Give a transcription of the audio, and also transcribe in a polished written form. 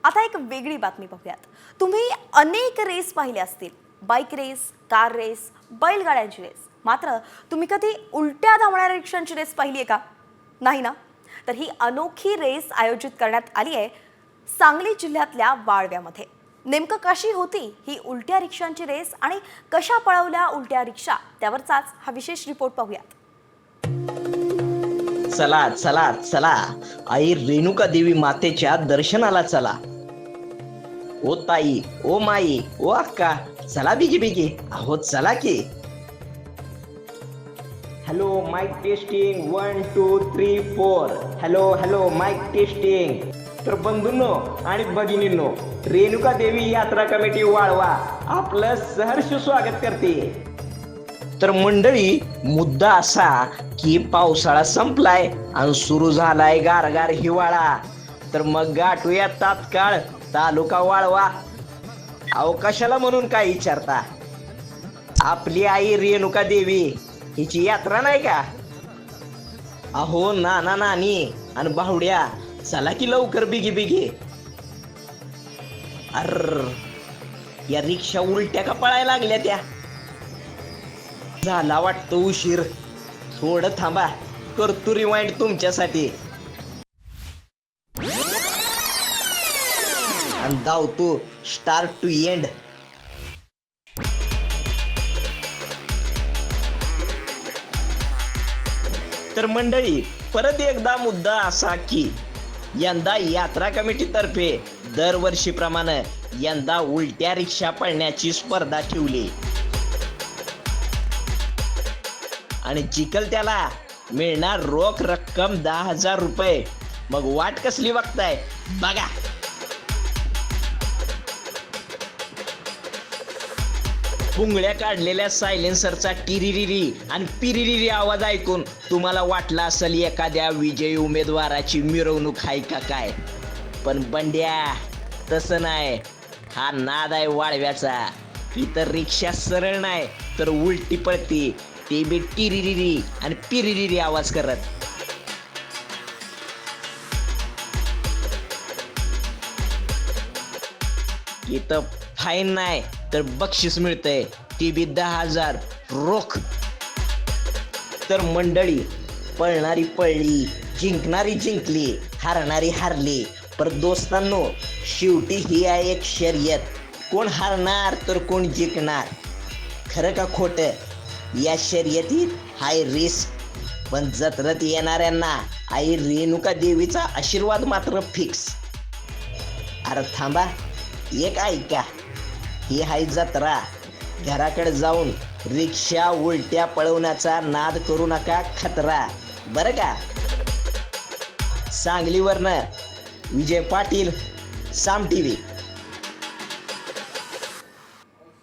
आता एक वेगळी बातमी पाहूयात. तुम्ही अनेक रेस पाहिले असतील. बाईक रेस, कार रेस, बैलगाड्यांची रेस. मात्र तुम्ही कधी उलट्या धावणाऱ्या रिक्षांची रेस पाहिली आहे का? नाही ना? तर ही अनोखी रेस आयोजित करण्यात आली आहे सांगली जिल्ह्यातल्या वाळव्यामध्ये. नेमकं कशी होती ही उलट्या रिक्षांची रेस आणि कशा पळवल्या उलट्या रिक्षा, त्यावरचाच हा विशेष रिपोर्ट पाहूयात. चला चला चला, आई रेणुका देवी मातेच्या दर्शनाला चला. ओ ताई, ओ माई, ओ अक्का, चला बिगी बिगी, अहो चला की. Hello mic testing 1 2 3 4. Hello hello mic testing. तर बंधूंनो आणि भगिनींनो, रेणुका देवी यात्रा कमिटी वाळवा आपलं सहर्ष स्वागत करते. तर मंडळी, मुद्दा असा की पावसाळा संपलाय आणि सुरू झालाय गारगार हिवाळा. तर मग गाठूया तात्काळ तालुका वाळवा. अवकाशाला म्हणून काय विचारता, आपली आई रेणुका देवी हिची यात्रा नाही का? अहो नाना नानी आणि बाहुड्या, चला की लवकर बिगी बिगी. अर, या रिक्षा उलट्या का पळायला लागल्या त्या? झाला वाटतो उशीर. थोडं थांबा, करतो रिवाइंड तुमच्यासाठी आणि धावतो स्टार्ट टू एंड. तर मंडळी, परत एकदा मुद्दा असा की यंदा यात्रा कमिटीतर्फे दरवर्षीप्रमाणे यंदा उलट्या रिक्षा पळण्याची स्पर्धा ठेवली आणि जिंकल त्याला मिळणार रोख रक्कम 10,000 रुपये. मग वाट कसली बघताय, बघा. पुंगळ्या काढलेल्या सायलेन्सरचा टिरिरिरी आणि पिरिरिरी आवाज ऐकून तुम्हाला वाटलं असेल एखाद्या विजयी उमेदवाराची मिरवणूक आहे का काय. पण बंड्या, तसं नाही. हा नाद आहे वाळव्याचा. इतर रिक्षा सरळ नाही तर उलटी पळती, ते बी टिरिरिरी आणि पिरिरिरी आवाज करत. इथं फाईन नाही तर बक्षीस मिळतंय, ती बी 10,000 रोख. तर मंडळी, पळणारी पळली, जिंकणारी जिंकली, हारणारी हारली. पर दोस्तांनो, शेवटी ही आहे एक शर्यत. कोण हारणार तर कोण जिंकणार, खरं का खोटं? या शर्यतीत हाय रिस्क, पण जत्रेत येणाऱ्यांना आई रेणुका देवीचा आशीर्वाद मात्र फिक्स. अरे थांबा, एक ऐका. ही हाय जत्रा. घराकडे जाऊन रिक्षा उलट्या पळवण्याचा नाद करू नका, खतरा, बरं का? सांगलीवरनं विजय पाटील, साम TV.